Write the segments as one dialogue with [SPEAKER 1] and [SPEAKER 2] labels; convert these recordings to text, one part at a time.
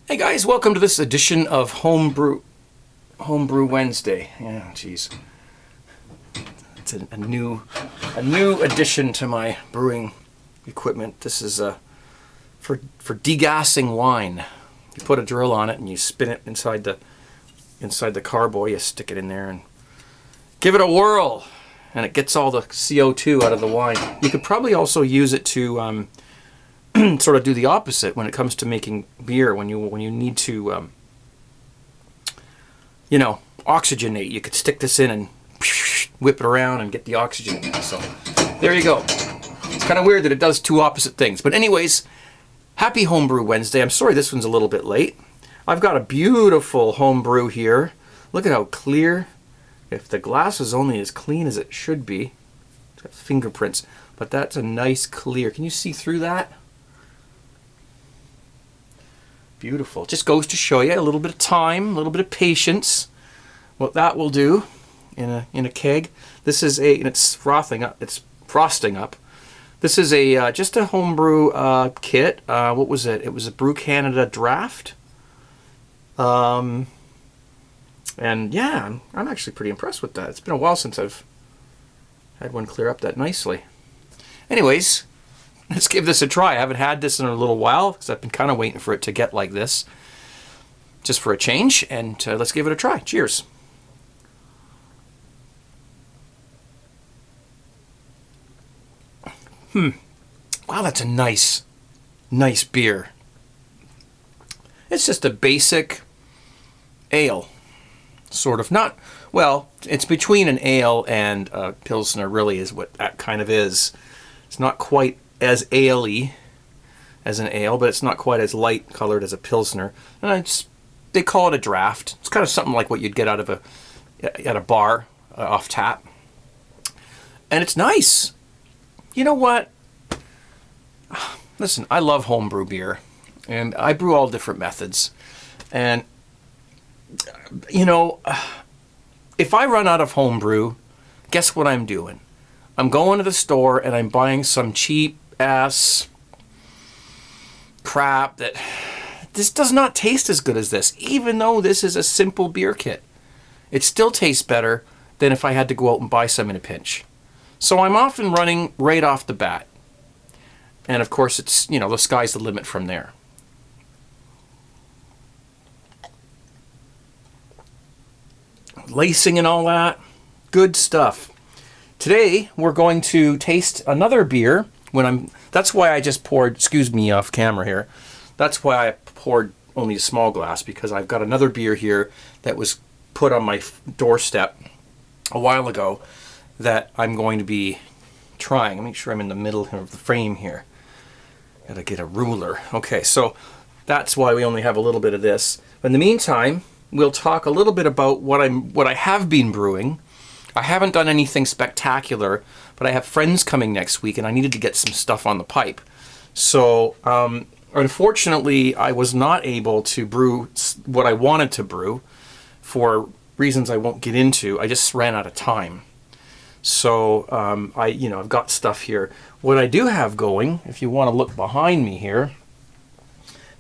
[SPEAKER 1] Hey guys, welcome to this edition of Homebrew Wednesday. Yeah, geez, it's a new addition to my brewing equipment. This is for degassing wine. You put a drill on it and you spin it inside the carboy. You stick it in there and give it a whirl, and it gets all the CO2 out of the wine. You could probably also use it to sort of do the opposite when it comes to making beer. When you need to oxygenate, you could stick this in and whip it around and get the oxygen in. So there you go. It's kind of weird that it does two opposite things, but anyways, happy Homebrew Wednesday. I'm sorry this one's a little bit late. I've got a beautiful homebrew here. Look at how clear. If the glass is only as clean as it should be. It's got fingerprints, but that's a nice clear. Can you see through that? Beautiful. Just goes to show you a little bit of time, a little bit of patience. What that will do in a keg. This is and it's frothing up. It's frosting up. This is just a homebrew kit. What was it? It was a Brew Canada draft. And yeah, I'm actually pretty impressed with that. It's been a while since I've had one clear up that nicely. Anyways, let's give this a try. I haven't had this in a little while because I've been kind of waiting for it to get like this, just for a change. And let's give it a try. Cheers. Wow, that's a nice beer. It's just a basic ale, sort of. Not, well, it's between an ale and a Pilsner, really, is what that kind of is. It's not quite as ale-y as an ale, but it's not quite as light colored as a Pilsner. And they call it a draft. It's kind of something like what you'd get out of at a bar, off tap. And it's nice. You know what? Listen, I love homebrew beer, and I brew all different methods. And if I run out of homebrew, guess what I'm doing? I'm going to the store and I'm buying some cheap ass crap that this does not taste as good as this, even though this is a simple beer kit. It still tastes better than if I had to go out and buy some in a pinch. So I'm often running right off the bat. And of course, it's, the sky's the limit from there. Lacing and all that, good stuff. Today we're going to taste another beer. That's why I just poured. Excuse me, off camera here. That's why I poured only a small glass, because I've got another beer here that was put on my doorstep a while ago that I'm going to be trying. Let me make sure I'm in the middle of the frame here. Gotta get a ruler. Okay, so that's why we only have a little bit of this. In the meantime, we'll talk a little bit about what I have been brewing. I haven't done anything spectacular, but I have friends coming next week, and I needed to get some stuff on the pipe. So, unfortunately, I was not able to brew what I wanted to brew for reasons I won't get into. I just ran out of time. So, I've got stuff here. What I do have going, if you want to look behind me here,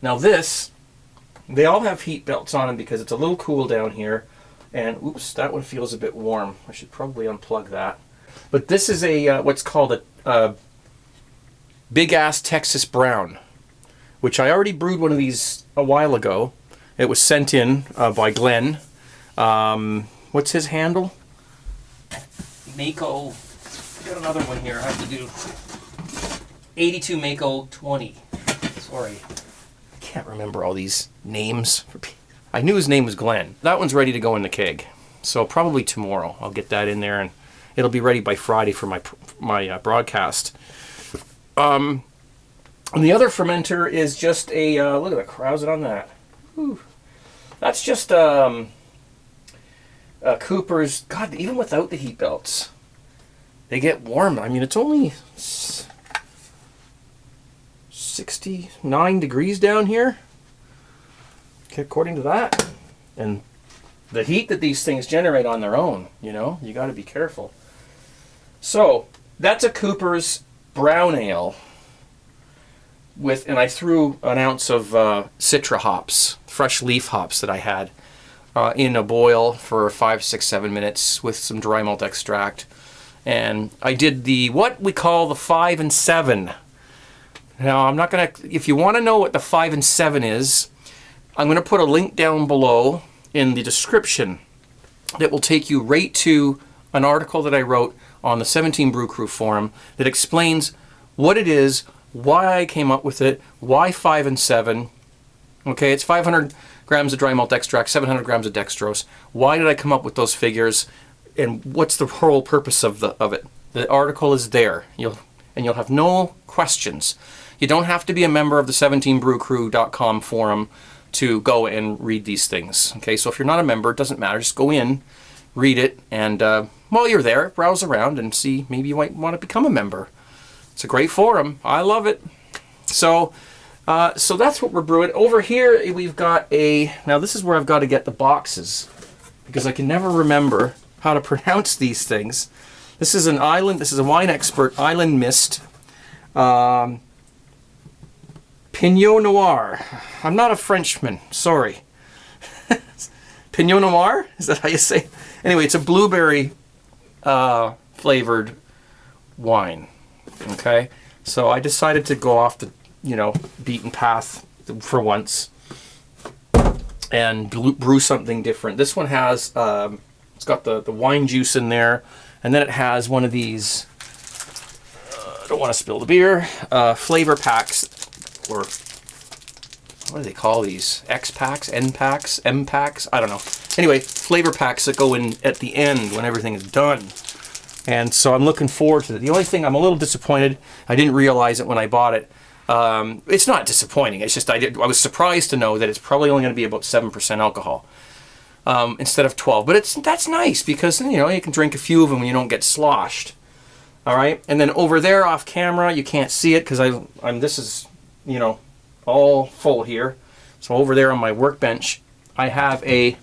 [SPEAKER 1] now they all have heat belts on them because it's a little cool down here. And oops, that one feels a bit warm. I should probably unplug that. But this is what's called a big ass Texas Brown, which I already brewed one of these a while ago. It was sent in by Glenn. What's his handle? Mako. Got another one here. I have to do 82 Mako 20. Sorry, I can't remember all these names. I knew his name was Glenn. That one's ready to go in the keg. So probably tomorrow I'll get that in there, and it'll be ready by Friday for my broadcast. And the other fermenter is just a, look at the crowds on that. Whew. That's just Cooper's. God, even without the heat belts, they get warm. I mean, it's only 69 degrees down here, according to that. And the heat that these things generate on their own, you got to be careful. So that's a Cooper's Brown Ale. and I threw an ounce of Citra hops, fresh leaf hops that I had, in a boil for 5, 6, 7 minutes with some dry malt extract. And I did what we call the 5 and 7. Now, I'm not going to, if you want to know what the 5 and 7 is, I'm going to put a link down below in the description that will take you right to an article that I wrote on the 17 Brew Crew forum that explains what it is, why I came up with it, why 5 and 7. Okay, it's 500 grams of dry malt extract, 700 grams of dextrose. Why did I come up with those figures, and what's the whole purpose of it? The article is there. You'll have no questions. You don't have to be a member of the 17brewcrew.com forum to go and read these things. Okay, so if you're not a member, it doesn't matter. Just go in, read it, and while you're there, browse around and see, maybe you might want to become a member. It's a great forum. I love it. So that's what we're brewing. Over here, we've got now this is where I've got to get the boxes, because I can never remember how to pronounce these things. This is a Wine Expert Island Mist. Pinot Noir. I'm not a Frenchman, sorry. Pinot Noir? Is that how you say it? Anyway, it's a blueberry flavored wine. Okay? So I decided to go off the, beaten path for once and brew something different. This one has, it's got the wine juice in there, and then it has one of these, I don't want to spill the beer, flavor packs, or what do they call these? X packs, N packs, M packs? I don't know. Anyway, flavor packs that go in at the end when everything is done. And so I'm looking forward to it. The only thing, I'm a little disappointed, I didn't realize it when I bought it. It's not disappointing, it's just I was surprised to know that it's probably only going to be about 7% alcohol instead of 12. But that's nice, because you can drink a few of them and you don't get sloshed. All right, and then over there off camera, you can't see it because this is all full here. So over there on my workbench, I have this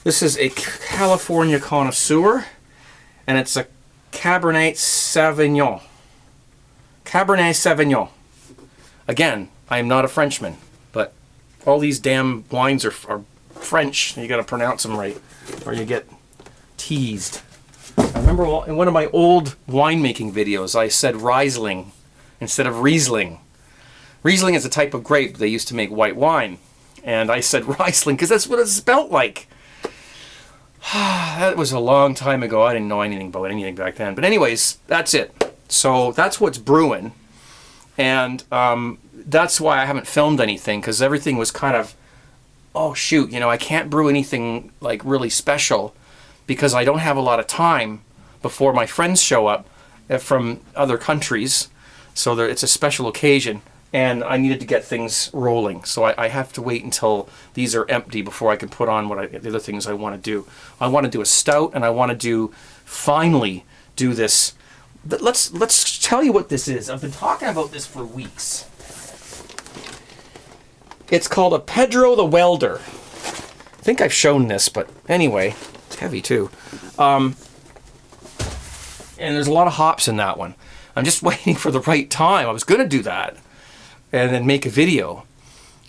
[SPEAKER 1] is a California Connoisseur, and it's a Cabernet Sauvignon. Cabernet Sauvignon. Again, I am not a Frenchman, but all these damn wines are French. You got to pronounce them right, or you get teased. I remember in one of my old winemaking videos, I said Riesling instead of Riesling. Riesling is a type of grape they used to make white wine, and I said Riesling because that's what it's spelt like. That was a long time ago. I didn't know anything about anything back then. But anyways, that's it. So that's what's brewing, and that's why I haven't filmed anything, because everything was kind of, oh shoot, I can't brew anything like really special because I don't have a lot of time before my friends show up from other countries. So it's a special occasion, and I needed to get things rolling. So I have to wait until these are empty before I can put on the other things I want to do. I want to do a stout, and I want to finally do this. Let's tell you what this is. I've been talking about this for weeks. It's called a Pedro the Welder. I think I've shown this, but anyway, it's heavy too. And there's a lot of hops in that one. I'm just waiting for the right time. I was going to do that and then make a video.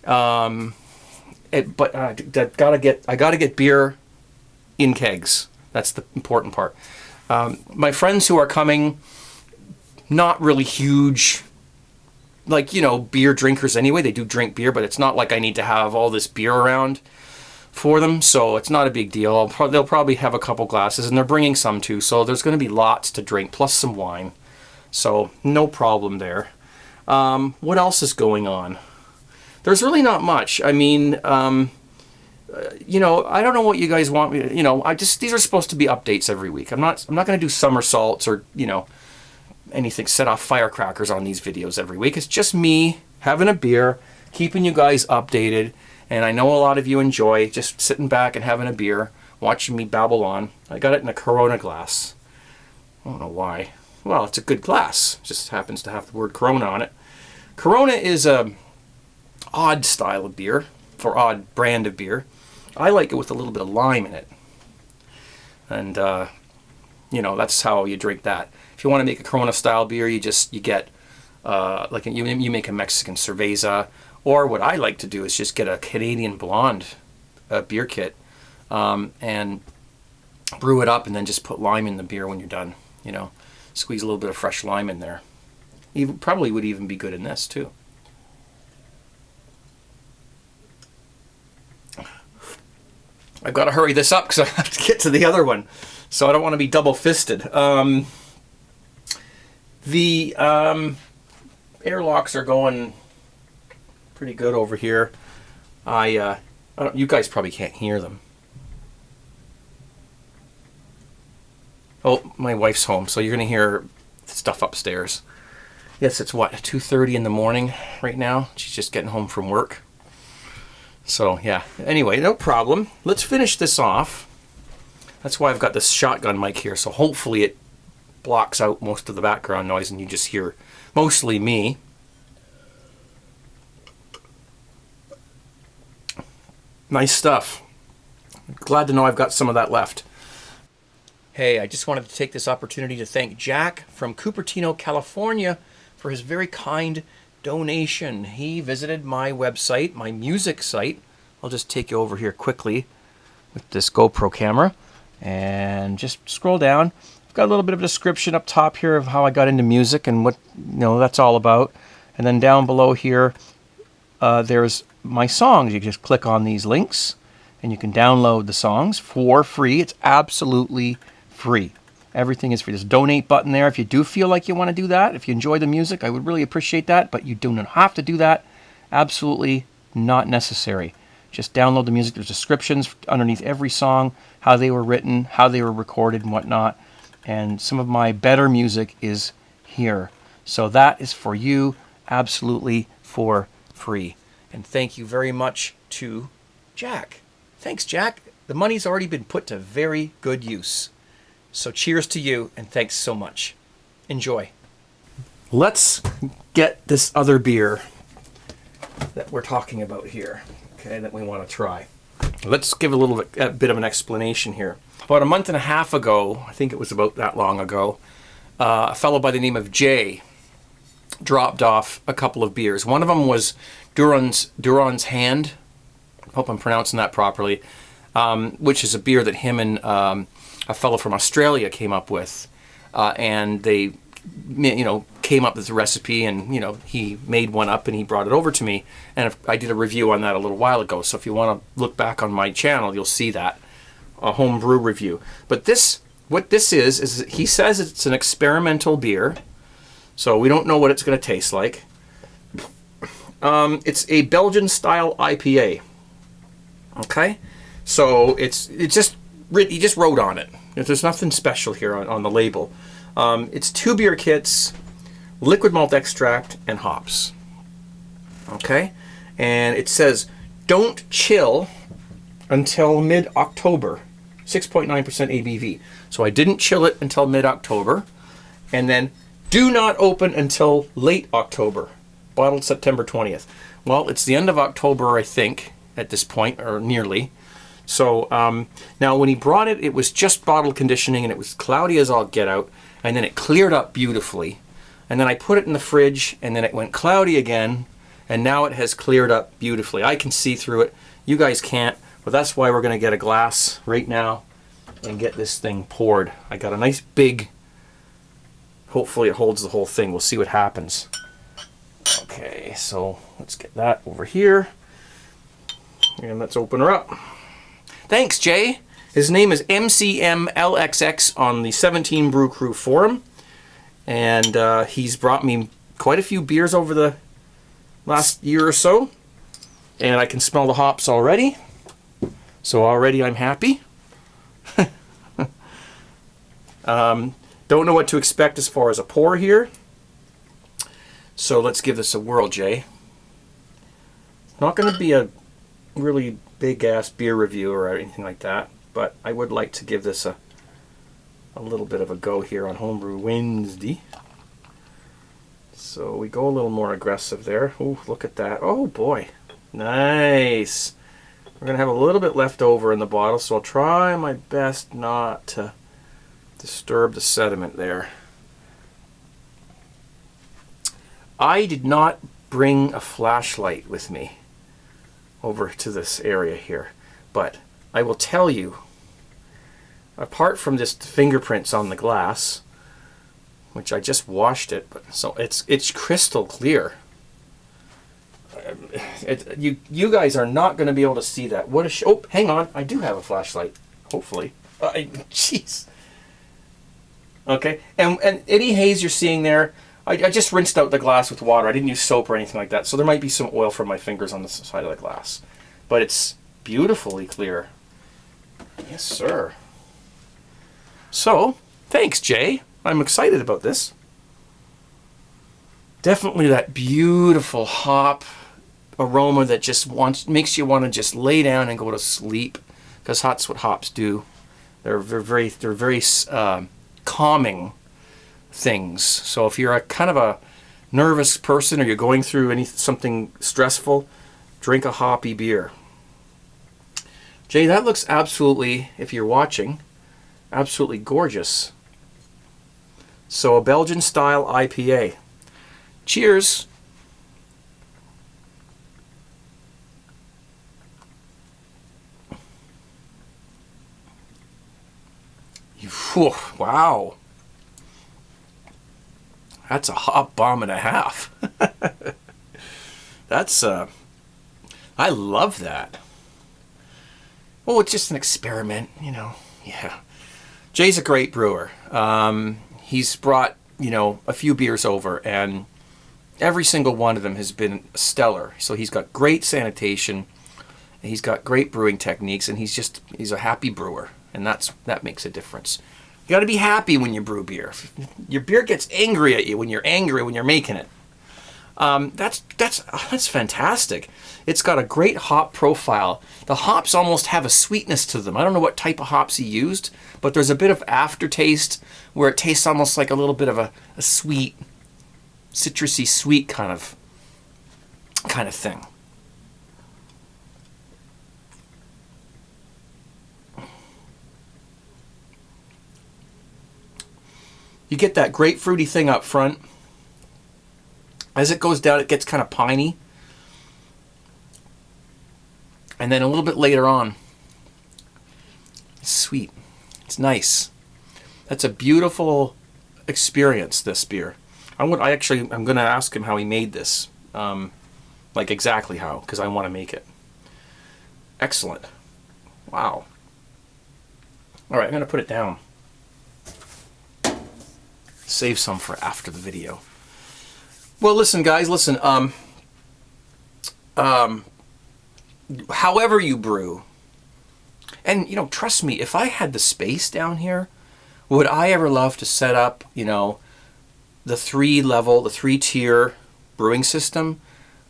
[SPEAKER 1] But I gotta get beer in kegs. That's the important part. My friends who are coming, not really huge, beer drinkers anyway. They do drink beer, but it's not like I need to have all this beer around for them, so it's not a big deal. They'll probably have a couple glasses, and they're bringing some too, so there's going to be lots to drink, plus some wine. So no problem there. What else is going on? There's really not much. I mean, I don't know what you guys want me to, these are supposed to be updates every week. I'm not going to do somersaults or, anything, set off firecrackers on these videos every week. It's just me having a beer, keeping you guys updated, and I know a lot of you enjoy just sitting back and having a beer, watching me babble on. I got it in a Corona glass. I don't know why. Well, it's a good glass. It just happens to have the word Corona on it. Corona is a odd style of beer, or odd brand of beer. I like it with a little bit of lime in it. And, that's how you drink that. If you want to make a Corona style beer, you get like you make a Mexican cerveza, or what I like to do is just get a Canadian blonde beer kit and brew it up, and then just put lime in the beer when you're done. You know, squeeze a little bit of fresh lime in there. Probably would even be good in this too. I've got to hurry this up because I have to get to the other one, so I don't want to be double-fisted. The airlocks are going pretty good over here. You guys probably can't hear them. Oh, my wife's home, so you're going to hear stuff upstairs. Yes, it's what, 2:30 in the morning right now? She's just getting home from work. So, yeah. Anyway, no problem. Let's finish this off. That's why I've got this shotgun mic here, so hopefully it blocks out most of the background noise and you just hear mostly me. Nice stuff. Glad to know I've got some of that left. Hey, I just wanted to take this opportunity to thank Jack from Cupertino, California for his very kind donation. He visited my website, my music site. I'll just take you over here quickly with this GoPro camera and just scroll down. I've got a little bit of a description up top here of how I got into music and what that's all about. And then down below here, there's my songs. You just click on these links and you can download the songs for free. It's absolutely free. Everything is free. There's a donate button there if you do feel like you want to do that. If you enjoy the music, I would really appreciate that, but you do not have to do that. Absolutely not necessary. Just download the music. There's descriptions underneath every song, how they were written, how they were recorded and whatnot. And some of my better music is here. So that is for you, absolutely for free. And thank you very much to Jack. Thanks, Jack. The money's already been put to very good use. So cheers to you, and thanks so much. Enjoy. Let's get this other beer that we're talking about here, okay, that we want to try. Let's give a bit of an explanation here. About a month and a half ago, I think it was about that long ago, a fellow by the name of Jay dropped off a couple of beers. One of them was Duran's Hand. I hope I'm pronouncing that properly, which is a beer that him and a fellow from Australia came up with, and they, came up with the recipe, and he made one up and he brought it over to me, and I did a review on that a little while ago. So if you want to look back on my channel, you'll see that a home brew review. But what this is he says it's an experimental beer, so we don't know what it's going to taste like. It's a Belgian style IPA. Okay, so he just wrote on it. There's nothing special here on the label. It's 2 beer kits, liquid malt extract, and hops. Okay, and it says don't chill until mid-October. 6.9% ABV. So I didn't chill it until mid-October, and then do not open until late October. Bottled September 20th. Well, it's the end of October, I think, at this point, or nearly. So now when he brought it, it was just bottle conditioning, and it was cloudy as all get out, and then it cleared up beautifully. And then I put it in the fridge, and then it went cloudy again, and now it has cleared up beautifully. I can see through it. You guys can't, but that's why we're going to get a glass right now and get this thing poured. I got a nice big, hopefully it holds the whole thing. We'll see what happens. Okay, so let's get that over here. And let's open her up. Thanks, Jay. His name is MCMLXX on the 17 Brew Crew forum. And he's brought me quite a few beers over the last year or so. And I can smell the hops already. So already I'm happy. Don't know what to expect as far as a pour here. So let's give this a whirl, Jay. Not going to be a really big ass beer review or anything like that, but I would like to give this a little bit of a go here on Homebrew Wednesday. So we go a little more aggressive there. Oh, look at that. Oh boy. Nice. We're going to have a little bit left over in the bottle, so I'll try my best not to disturb the sediment there. I did not bring a flashlight with me over to this area here, but I will tell you, apart from just fingerprints on the glass, which I just washed it, but so it's crystal clear. You guys are not going to be able to see that. What a oh, hang on, I do have a flashlight. Hopefully, jeez. Okay, and any haze you're seeing there, I just rinsed out the glass with water. I didn't use soap or anything like that, so there might be some oil from my fingers on the side of the glass, but it's beautifully clear. Yes, sir. So, thanks, Jay. I'm excited about this. Definitely that beautiful hop aroma that just makes you want to just lay down and go to sleep, because that's what hops do. They're very calming things. So if you're a kind of a nervous person, or you're going through something stressful, drink a hoppy beer. Jay, that looks absolutely, if you're watching, absolutely gorgeous. So a Belgian style IPA. Cheers. Whew, wow. That's a hop bomb and a half. That's, I love that. Well, it's just an experiment, you know. Yeah. Jay's a great brewer. He's brought, you know, a few beers over, and every single one of them has been stellar. So he's got great sanitation, and he's got great brewing techniques, and he's a happy brewer, and that makes a difference. You got to be happy when you brew beer. Your beer gets angry at you when you're angry when you're making it. That's fantastic. It's got a great hop profile. The hops almost have a sweetness to them. I don't know what type of hops he used, but there's a bit of aftertaste where it tastes almost like a little bit of a sweet, citrusy sweet kind of thing. You get that grapefruity thing up front. As it goes down, it gets kind of piney. And then a little bit later on, it's sweet. It's nice. That's a beautiful experience, this beer. I'm going to ask him how he made this. Like exactly how, because I want to make it. Excellent. Wow. All right, I'm going to put it down. Save some for after the video. Well, listen, guys, listen. However you brew, and, you know, trust me, if I had the space down here, would I ever love to set up, you know, the 3-tier brewing system,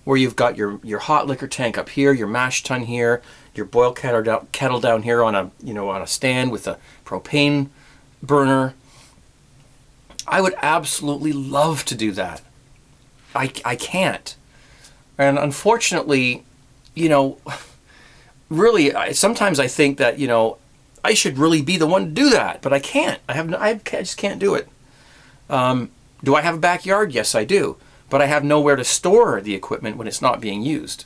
[SPEAKER 1] where you've got your hot liquor tank up here, your mash tun here, your boil kettle down here on a stand with a propane burner. I would absolutely love to do that. I can't. And unfortunately, you know, really, sometimes I think that, you know, I should really be the one to do that, but I can't. I just can't do it. Do I have a backyard? Yes, I do. But I have nowhere to store the equipment when it's not being used.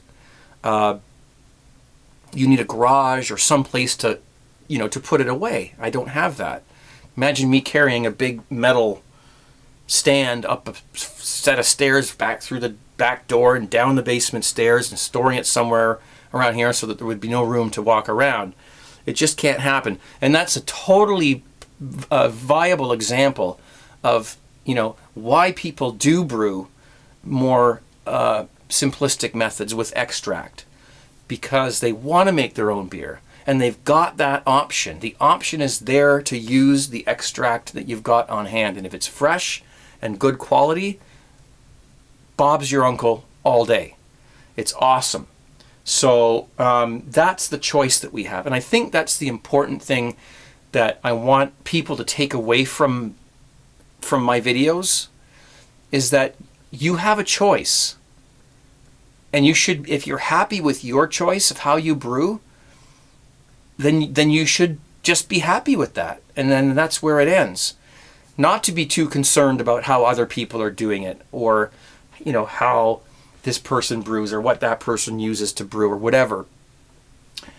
[SPEAKER 1] You need a garage or some place to, you know, to put it away. I don't have that. Imagine me carrying a big metal stand up a set of stairs back through the back door and down the basement stairs and storing it somewhere around here so that there would be no room to walk around. It just can't happen. And that's a totally viable example of, you know, why people do brew more simplistic methods with extract, because they want to make their own beer and they've got that option. The option is there to use the extract that you've got on hand, and if it's fresh and good quality, Bob's your uncle all day. It's awesome. So that's the choice that we have, and I think that's the important thing that I want people to take away from my videos, is that you have a choice, and you should, if you're happy with your choice of how you brew, then you should just be happy with that, and then that's where it ends. Not to be too concerned about how other people are doing it, or how this person brews or what that person uses to brew or whatever.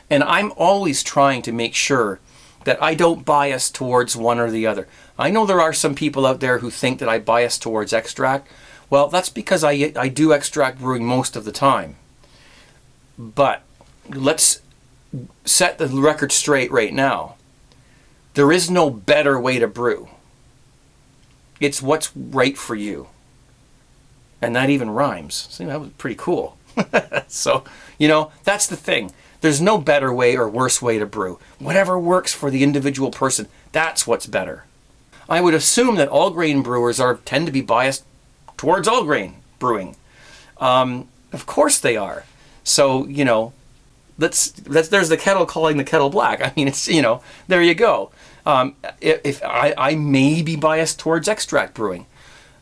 [SPEAKER 1] And I'm always trying to make sure that I don't bias towards one or the other. I know there are some people out there who think that I bias towards extract. Well, that's because I do extract brewing most of the time. But let's set the record straight right now. There is no better way to brew. It's what's right for you. And that even rhymes. See, that was pretty cool. So, that's the thing. There's no better way or worse way to brew. Whatever works for the individual person, that's what's better. I would assume that all grain brewers tend to be biased towards all grain brewing. Of course they are. So, there's the kettle calling the kettle black. I mean, it's, there you go. If I may be biased towards extract brewing.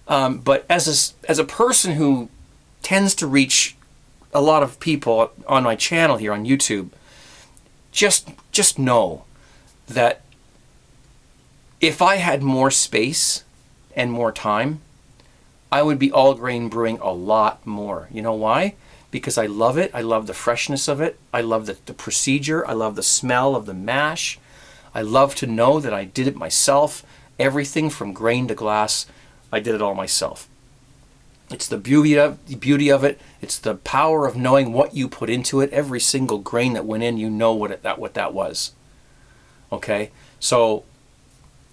[SPEAKER 1] But as a person who tends to reach a lot of people on my channel here on YouTube, just know that if I had more space and more time, I would be all grain brewing a lot more. You know why? Because I love it. I love the freshness of it. I love the procedure. I love the smell of the mash. I love to know that I did it myself. Everything from grain to glass, I did it all myself. It's the beauty of it. It's the power of knowing what you put into it. Every single grain that went in, you know what that was. Okay? So,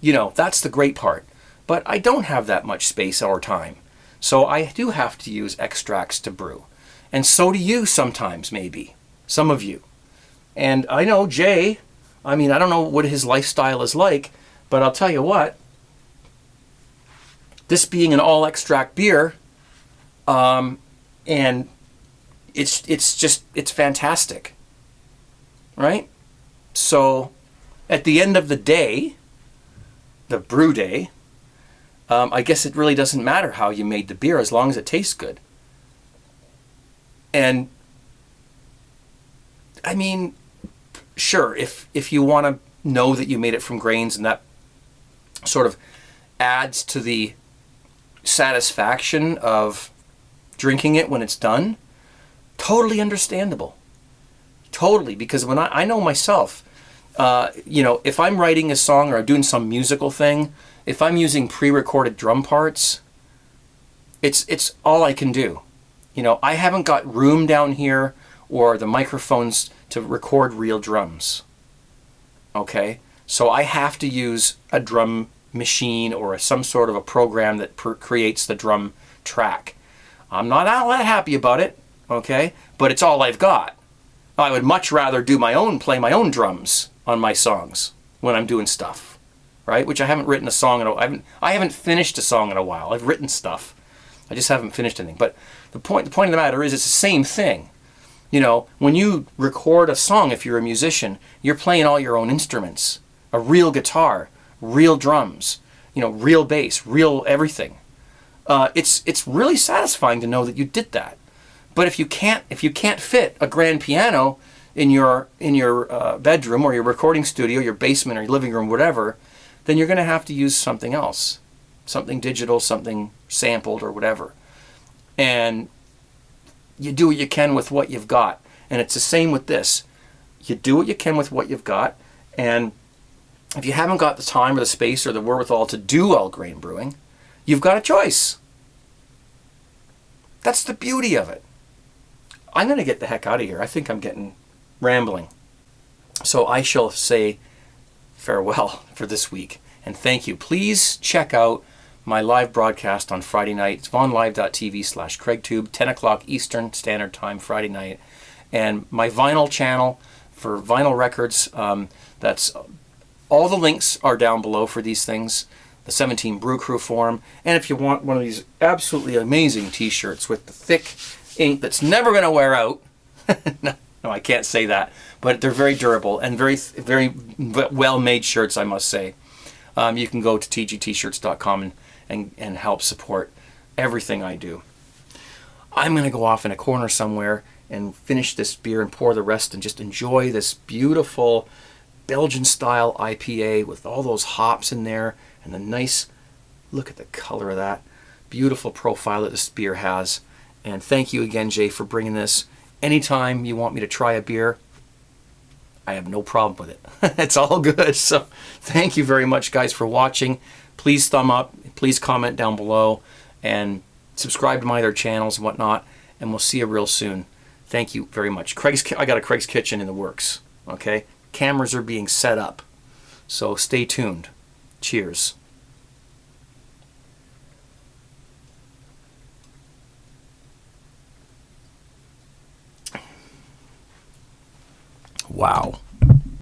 [SPEAKER 1] that's the great part. But I don't have that much space or time. So I do have to use extracts to brew. And so do you sometimes, maybe. Some of you. And I know Jay, I don't know what his lifestyle is like, but I'll tell you what, this being an all extract beer, and it's fantastic, right? So at the end of the day, the brew day, I guess it really doesn't matter how you made the beer as long as it tastes good. And sure, if you want to know that you made it from grains and that sort of adds to the satisfaction of drinking it when it's done, totally understandable. Totally, because when I know myself, if I'm writing a song or I'm doing some musical thing, if I'm using pre-recorded drum parts, it's all I can do. I haven't got room down here or the microphones to record real drums. Okay? So I have to use a drum machine or some sort of a program that creates the drum track. I'm not all that happy about it, okay? But it's all I've got. I would much rather play my own drums on my songs when I'm doing stuff, right? Which I haven't written a song I haven't finished a song in a while. I've written stuff. I just haven't finished anything. But the point of the matter is it's the same thing. When you record a song, if you're a musician, you're playing all your own instruments. A real guitar, real drums, real bass, real everything. It's really satisfying to know that you did that. But if you can't fit a grand piano in your bedroom or your recording studio, your basement or your living room, whatever, then you're going to have to use something else, something digital, something sampled or whatever. And you do what you can with what you've got. And it's the same with this. You do what you can with what you've got, and if you haven't got the time or the space or the wherewithal to do all grain brewing, you've got a choice. That's the beauty of it. I'm going to get the heck out of here. I think I'm getting rambling. So I shall say farewell for this week. And thank you. Please check out my live broadcast on Friday night. It's vonlive.tv/CraigTube, 10 o'clock Eastern Standard Time, Friday night. And my vinyl channel for vinyl records, that's all the links are down below for these things. The 17 Brew Crew forum. And if you want one of these absolutely amazing t-shirts with the thick ink that's never going to wear out, no, I can't say that, but they're very durable and very, very well-made shirts, I must say. You can go to tgtshirts.com and help support everything I do. I'm going to go off in a corner somewhere and finish this beer and pour the rest and just enjoy this beautiful Belgian-style IPA with all those hops in there and the nice, look at the color of that, Beautiful profile that this beer has. And thank you again, Jay, for bringing this. Anytime you want me to try a beer, I have no problem with it. It's all good. So thank you very much, guys, for watching. Please thumb up. Please comment down below. And subscribe to my other channels and whatnot. And we'll see you real soon. Thank you very much. I got a Craig's Kitchen in the works. Okay? Cameras are being set up. So stay tuned. Cheers. Wow.